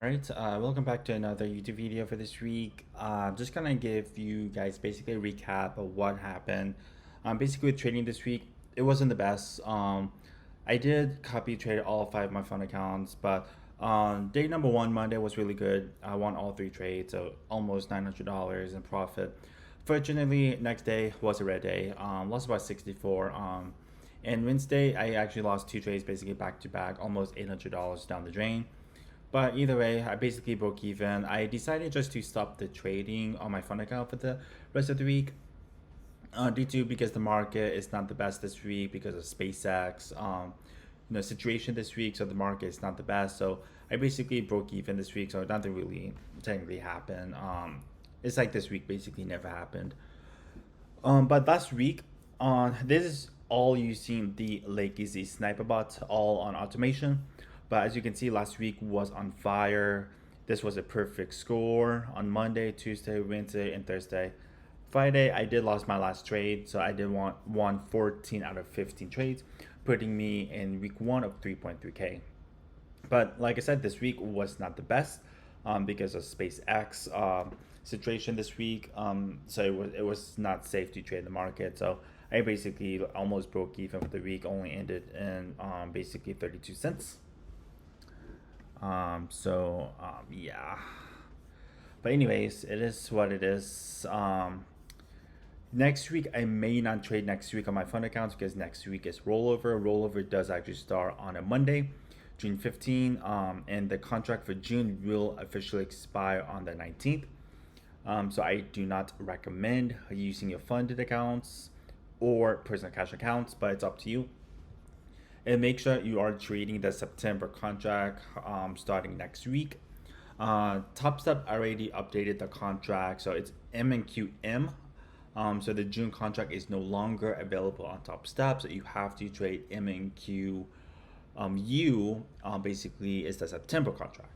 Alright, welcome back to another YouTube video for this week. I'm just gonna give you guys basically a recap of what happened. Basically with trading this week, it wasn't the best. I did copy trade all 5 of my fund accounts, but on day number 1, Monday was really good. I won all 3 trades, so almost $900 in profit. Fortunately, next day was a red day. Lost about 64. And Wednesday, I actually lost 2 trades basically back to back, almost $800 down the drain. But either way, I basically broke even. I decided just to stop the trading on my fund account for the rest of the week. Due to because the market is not the best this week because of SpaceX, situation this week. So the market is not the best. So I basically broke even this week. So nothing really technically happened. It's like this week basically never happened. But last week, this is all using the legacy sniper bot, all on automation. But as you can see, last week was on fire. This was a perfect score on Monday, Tuesday, Wednesday, and Thursday. Friday, I did lost my last trade, so I did won 14 out of 15 trades, putting me in week 1 of 3.3K. But like I said, this week was not the best because of SpaceX situation this week. So it was not safe to trade the market. So I basically almost broke even for the week, only ended in basically 32 cents. Yeah. But anyways, it is what it is. Next week, I may not trade next week on my fund accounts because next week is rollover. Rollover does actually start on a Monday, June 15, and the contract for June will officially expire on the 19th. So I do not recommend using your funded accounts or personal cash accounts, but it's up to you. And make sure you are trading the September contract starting next week. Topstep already updated the contract, so it's M&QM. So the June contract is no longer available on Topstep, so you have to trade M&Q. U basically is the September contract.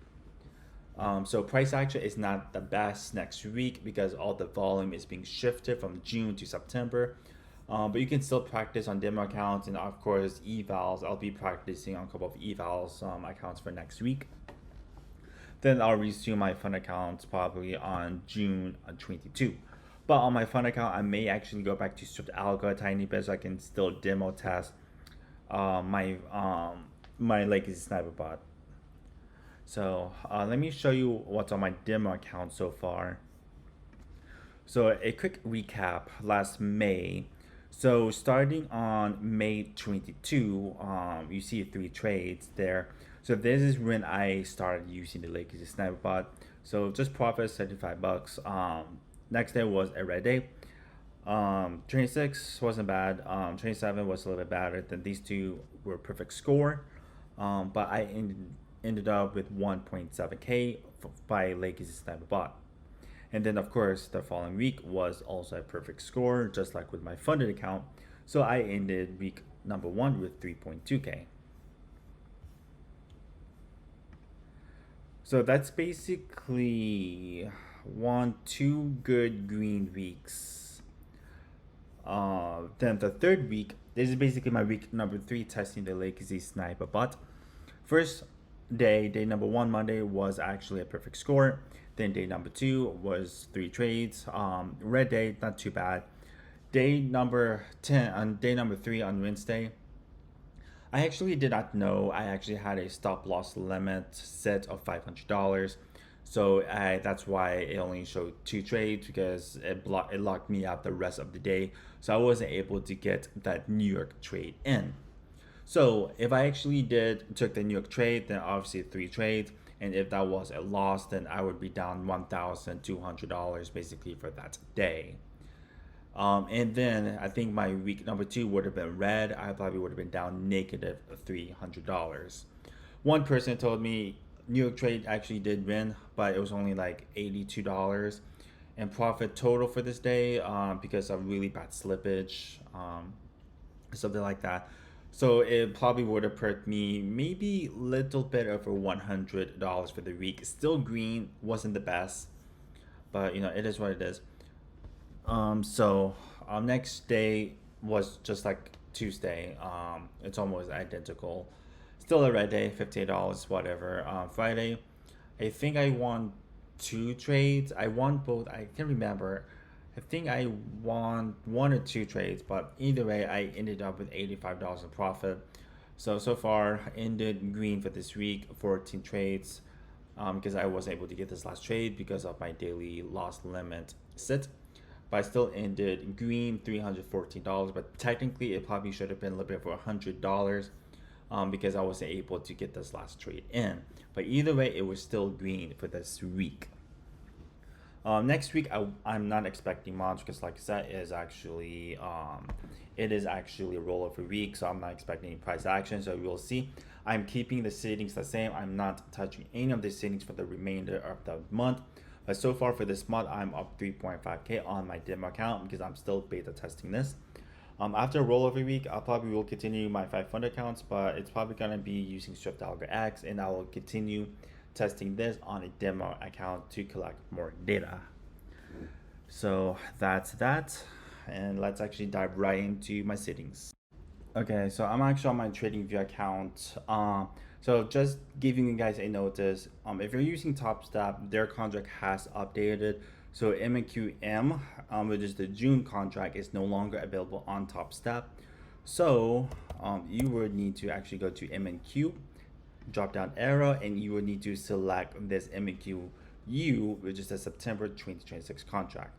So price action is not the best next week because all the volume is being shifted from June to September. But you can still practice on demo accounts and of course evals. I'll be practicing on a couple of evals accounts for next week. Then I'll resume my fund accounts probably on June 22. But on my fund account, I may actually go back to stripped algo a tiny bit so I can still demo test my legacy sniper bot. So let me show you what's on my demo account so far. So a quick recap last May. So starting on May 22, you see 3 trades there. So this is when I started using the legacy sniper bot. So just profit $75. Next day was a red day. 26 wasn't bad. 27 was a little bit better than these two were perfect score. But I ended up with 1.7K by legacy sniper bot. And then of course the following week was also a perfect score, just like with my funded account. So I ended week number 1 with 3.2K. So that's basically 2 good green weeks. Then the third week, this is basically my week number 3 testing the legacy sniper bot. First day number 1, Monday, was actually a perfect score. Then day number 2 was 3 trades. Red day, not too bad. Day number 10 on day number 3 on Wednesday, I actually did not know I actually had a stop loss limit set of $500. So that's why it only showed 2 trades because it locked me out the rest of the day. So I wasn't able to get that New York trade in. So if I actually took the New York trade, then obviously 3 trades. And if that was a loss, then I would be down $1,200 basically for that day. And then I think my week number 2 would have been red. I probably would have been down negative $300. One person told me New York trade actually did win, but it was only like $82. And profit total for this day because of really bad slippage, something like that. So it probably would have hurt me maybe a little bit over $100 for the week. Still green, wasn't the best, but it is what it is. So next day was just like Tuesday. It's almost identical. Still a red day, $58, whatever. Friday, I think I won 2 trades. I won both. I can't remember. I think I won 1 or 2 trades, but either way, I ended up with $85 in profit. So far, ended green for this week, 14 trades, because I was able to get this last trade because of my daily loss limit sit. But I still ended green, $314. But technically, it probably should have been a little bit for $100, because I wasn't able to get this last trade in. But either way, it was still green for this week. Next week, I'm not expecting much because, like I said, it is actually a rollover week, so I'm not expecting any price action. So we'll see. I'm keeping the settings the same. I'm not touching any of the settings for the remainder of the month. But so far for this month, I'm up 3.5K on my demo account because I'm still beta testing this. After a rollover week, I probably will continue my 500 accounts, but it's probably going to be using Swift Algo X, and I will continue testing this on a demo account to collect more data. So that's that, and let's actually dive right into my settings. Okay, so I'm actually on my TradingView account. So just giving you guys a notice, if you're using Topstep, their contract has updated. So MQM, which is the June contract, is no longer available on Topstep. So you would need to actually go to MQ, drop down arrow, and you would need to select this MQU, which is the September 2026 contract.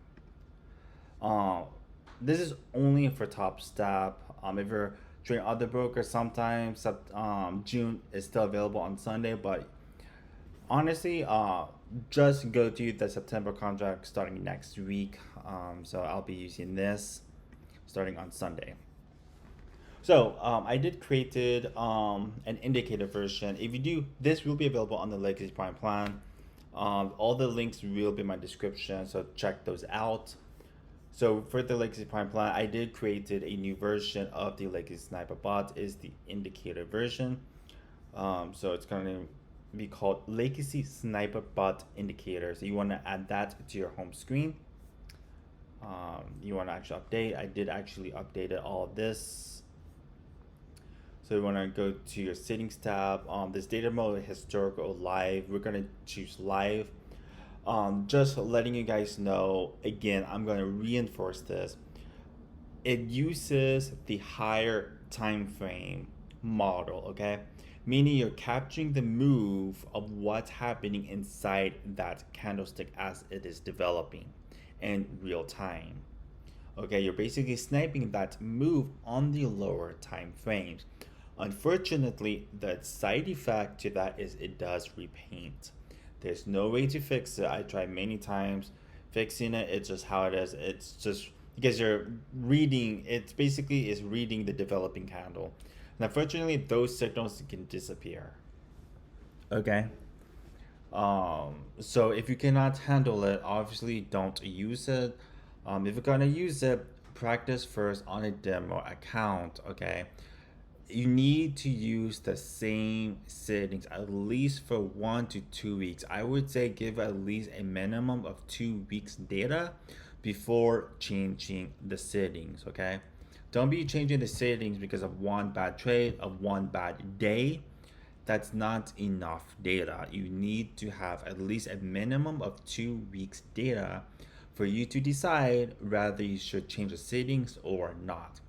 This is only for Topstep. If you're trading other brokers, sometimes June is still available on Sunday, but honestly, just go to the September contract starting next week. So I'll be using this starting on Sunday. So I did created an indicator version. If you do, this will be available on the Legacy Prime plan. All the links will be in my description, so check those out. So for the Legacy Prime plan, I did created a new version of the Legacy Sniper bot, is the indicator version. So it's going to be called Legacy Sniper Bot Indicator. So you want to add that to your home screen. You want to actually update. I did actually update all of this. So you want to go to your settings tab. This data mode, historical, live. We're going to choose live. Just letting you guys know, again, I'm going to reinforce this. It uses the higher time frame model, okay? Meaning you're capturing the move of what's happening inside that candlestick as it is developing in real time. Okay, you're basically sniping that move on the lower time frames. Unfortunately, the side effect to that is it does repaint. There's no way to fix it. I tried many times fixing it. It's just how it is. It's just because you're reading, it basically is reading the developing candle. And unfortunately, those signals can disappear. Okay. So if you cannot handle it, obviously don't use it. If you're gonna use it, practice first on a demo account, okay? You need to use the same settings at least for 1 to 2 weeks. I would say give at least a minimum of 2 weeks data before changing the settings, okay? Don't be changing the settings because of one bad trade, of one bad day. That's not enough data. You need to have at least a minimum of 2 weeks data for you to decide whether you should change the settings or not.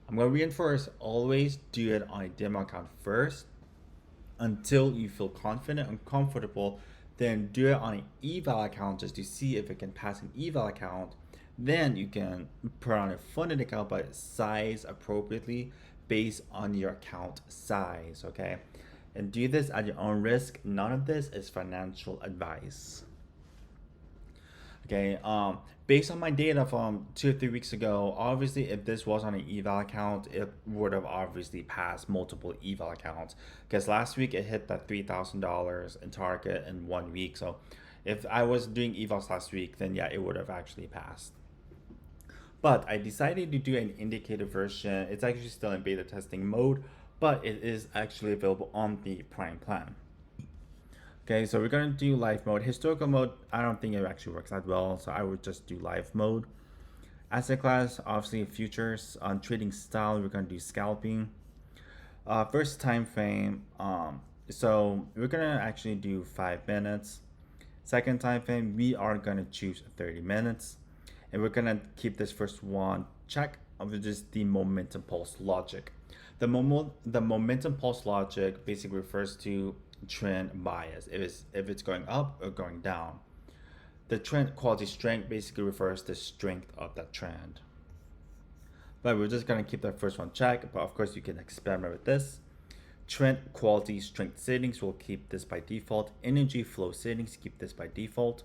I'm going to reinforce, always do it on a demo account first until you feel confident and comfortable. Then do it on an eval account just to see if it can pass an eval account. Then you can put on a funded account, but size appropriately based on your account size, okay? And do this at your own risk. None of this is financial advice. Okay, based on my data from 2 or 3 weeks ago, obviously if this was on an eval account, it would have obviously passed multiple eval accounts, because last week it hit that $3,000 in target in 1 week. So if I was doing evals last week, then yeah, it would have actually passed. But I decided to do an indicator version. It's actually still in beta testing mode, but it is actually available on the Prime plan. Okay, so we're going to do live mode. Historical mode, I don't think it actually works that well, so I would just do live mode. Asset class, obviously futures. On trading style, we're going to do scalping. First time frame, So we're gonna actually do 5 minutes. Second time frame, we are gonna choose 30 minutes. And we're gonna keep this first one check of just the momentum pulse logic. The momentum pulse logic basically refers to trend bias. If it's going up or going down. The trend quality strength basically refers to the strength of that trend. But we're just gonna keep that first one check. But of course, you can experiment with this. Trend quality strength settings will keep this by default. Energy flow settings, keep this by default.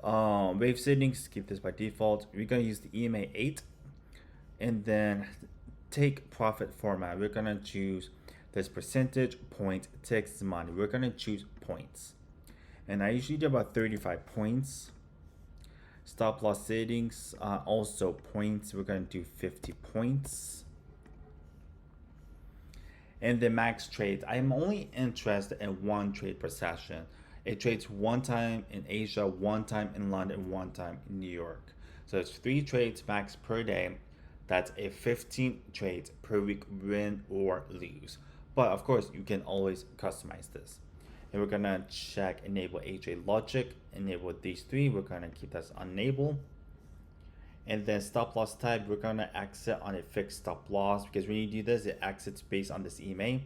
Wave settings, keep this by default. We're gonna use the EMA 8, and then take profit format. We're gonna choose this percentage point ticks money. We're gonna choose points, and I usually do about 35 points. Stop loss settings, also points. We're gonna do 50 points. And the max trades, I'm only interested in one trade per session. It trades one time in Asia, one time in London, one time in New York. So it's 3 trades max per day. That's a 15 trades per week, win or lose. But of course, you can always customize this. And we're gonna check enable HA logic, enable these 3. We're gonna keep this unable. And then stop loss type, we're gonna exit on a fixed stop loss, because when you do this, it exits based on this EMA.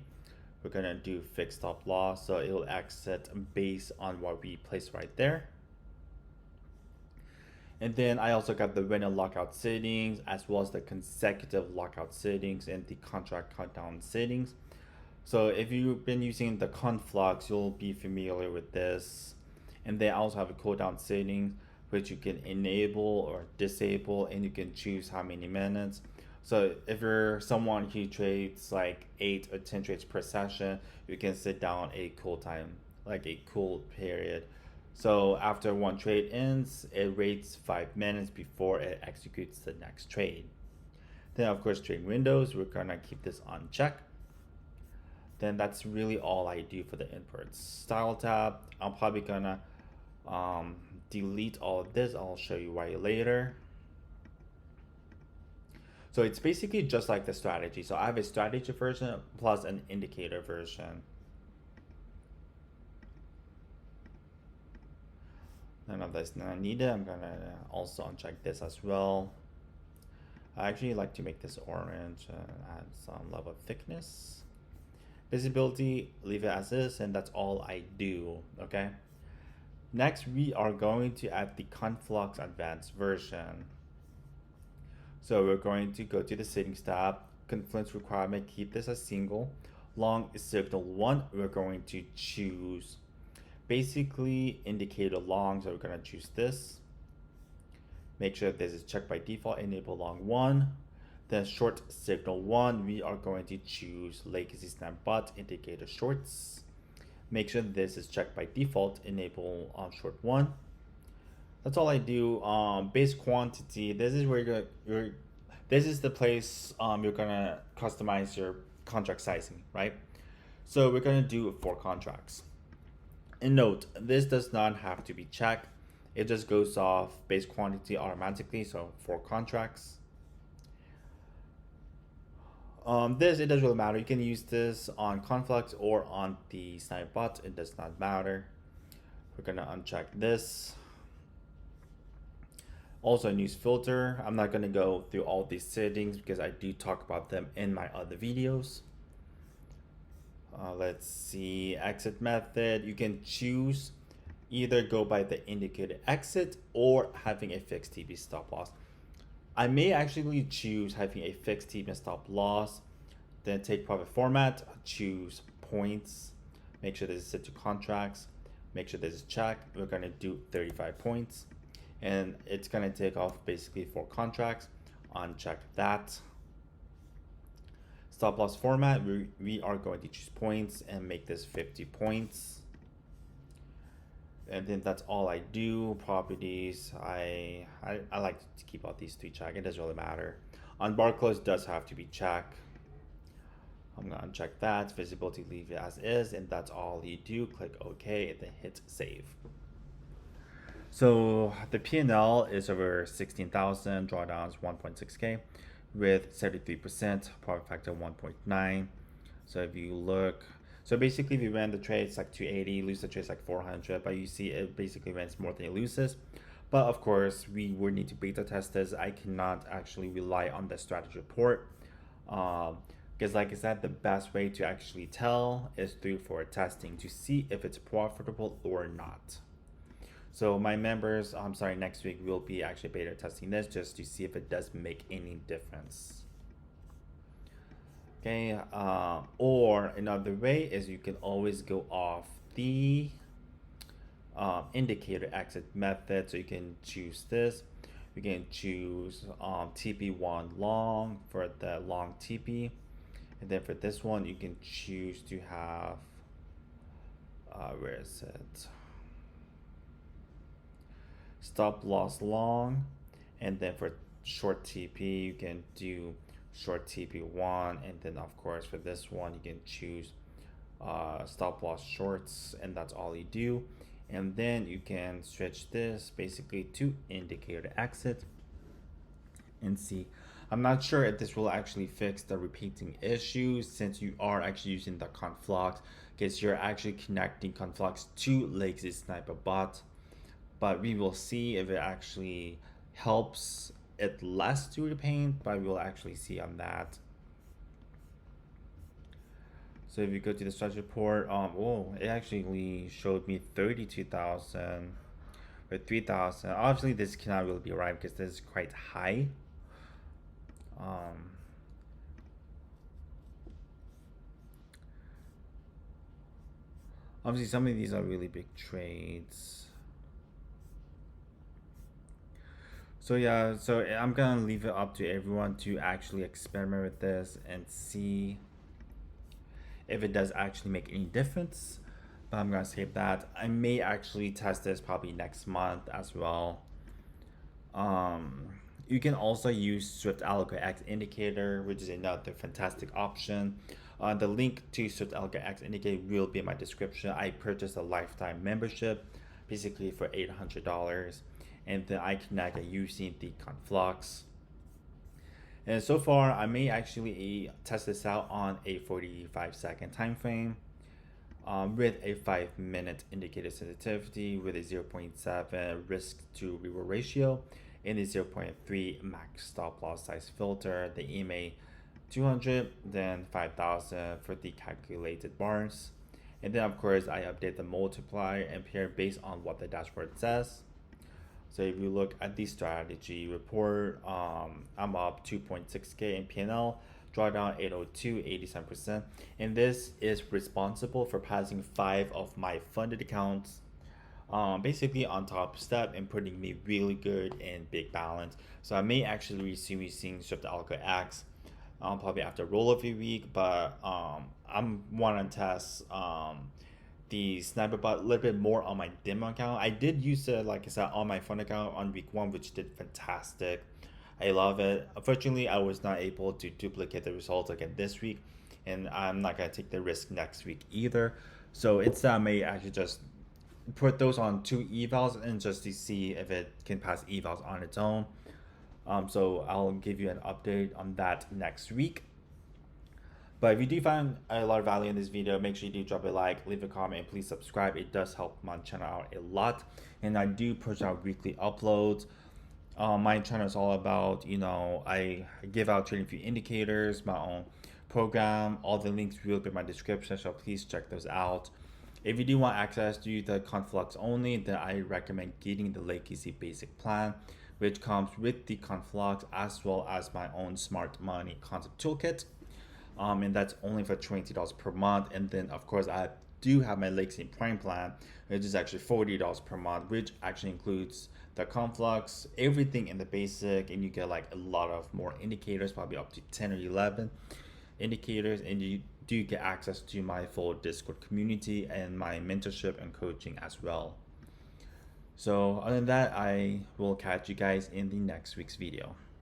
We're gonna do fixed stop loss, so it'll exit based on what we place right there. And then I also got the win and lockout settings, as well as the consecutive lockout settings and the contract countdown settings. So if you've been using the conflux, you'll be familiar with this. And they also have a cooldown setting, which you can enable or disable, and you can choose how many minutes. So if you're someone who trades like 8 or 10 trades per session, you can sit down a cool time, like a cool period. So after one trade ends, it waits 5 minutes before it executes the next trade. Then of course, trading windows, we're gonna keep this on check. Then that's really all I do for the inputs. Style tab, I'm probably gonna delete all of this. I'll show you why later. So it's basically just like the strategy. So I have a strategy version plus an indicator version. None of this not needed. I'm gonna also uncheck this as well. I actually like to make this orange and add some level of thickness. Visibility, leave it as is, and that's all I do, okay? Next, we are going to add the Conflux Advanced version. So we're going to go to the settings tab, confluence requirement, keep this as single. Long signal 1, we're going to choose basically indicator long, so we're going to choose this. Make sure this is checked by default, enable long 1. Then short signal 1, we are going to choose legacy snap bot, indicator shorts. Make sure this is checked by default, enable on short 1. That's all I do. Base quantity, this is where this is the place you're gonna customize your contract sizing, right? So we're gonna do 4 contracts. And note, this does not have to be checked. It just goes off base quantity automatically, so 4 contracts. It doesn't really matter. You can use this on Conflux or on the snipe bot. It does not matter. We're gonna uncheck this. Also, news filter. I'm not gonna go through all these settings because I do talk about them in my other videos. Let's see, exit method. You can choose either go by the indicated exit or having a fixed TP stop loss. I may actually choose having a fixed TP stop loss, then take profit format, choose points, make sure this is set to contracts, make sure this is checked. We're gonna do 35 points, and it's gonna take off basically 4 contracts. Uncheck that. Stop loss format, we are going to choose points and make this 50 points. And then that's all I do. Properties, I like to keep all these 3 checked. It doesn't really matter. On bar close does have to be checked. I'm gonna uncheck that. Visibility, leave it as is, and that's all you do. Click OK and then hit save. So the P&L is over 16,000, drawdowns 1.6K with 73%, profit factor 1.9. So if you look, So basically, if you win the trade, it's like 280, lose the trade, it's like 400, but you see it basically wins more than it loses. But of course, we would need to beta test this. I cannot actually rely on the strategy report. Because like I said, the best way to actually tell is through forward testing to see if it's profitable or not. So my members, I'm sorry, next week we'll be actually beta testing this just to see if it does make any difference. Okay, or another way is you can always go off the indicator exit method. So you can choose this. You can choose TP1 long for the long TP. And then for this one, you can choose to have, where is it? Stop loss long. And then for short TP, you can do short TP1. And then of course for this one, you can choose stop loss shorts, and that's all you do. And then you can switch this basically to indicator exit and see. I'm not sure if this will actually fix the repeating issue since you are actually using the conflux, because you're actually connecting conflux to lazy sniper bot. But we will see if it actually helps it less to repaint, but we'll actually see on that. So if you go to the strategy report, it actually showed me 32,000 or 3,000. Obviously, this cannot really be right because this is quite high. Obviously, some of these are really big trades. So yeah, so I'm gonna leave it up to everyone to actually experiment with this and see if it does actually make any difference. But I'm gonna save that. I may actually test this probably next month as well. You can also use Swift Algo X indicator, which is another fantastic option. The link to Swift Algo X indicator will be in my description. I purchased a lifetime membership, basically for $800, and then I connect using the conflux. And so far, I may actually test this out on a 45-second time frame with a 5-minute indicator sensitivity with a 0.7 risk to reward ratio and a 0.3 max stop loss size filter. The EMA 200, then 5,000 for the calculated bars. And then of course I update the multiplier and pair based on what the dashboard says. So if you look at the strategy report, I'm up 2.6K in PNL, drawdown 802, 87%. And this is responsible for passing 5 of my funded accounts basically on Topstep and putting me really good in big balance. So I may actually resume using Swift Algo X probably after rollover week, but I'm wanting to test the sniper bot a little bit more on my demo account. I did use it, like I said, on my fund account on week 1, which did fantastic. I love it. Unfortunately, I was not able to duplicate the results again this week, and I'm not gonna take the risk next week either. So it's I may actually just put those on 2 evals and just to see if it can pass evals on its own. So I'll give you an update on that next week. But if you do find a lot of value in this video, make sure you do drop a like, leave a comment, and please subscribe. It does help my channel out a lot. And I do push out weekly uploads. My channel is all about, I give out TradingView indicators, my own program. All the links will be in my description, so please check those out. If you do want access to the conflux only, then I recommend getting the Legacy Basic Plan, which comes with the conflux as well as my own smart money concept toolkit. And that's only for $20 per month. And then of course I do have my Legacy Prime plan, which is actually $40 per month, which actually includes the conflux, everything in the basic, and you get like a lot of more indicators, probably up to 10 or 11 indicators, and you do get access to my full Discord community and my mentorship and coaching as well. So other than that, I will catch you guys in the next week's video.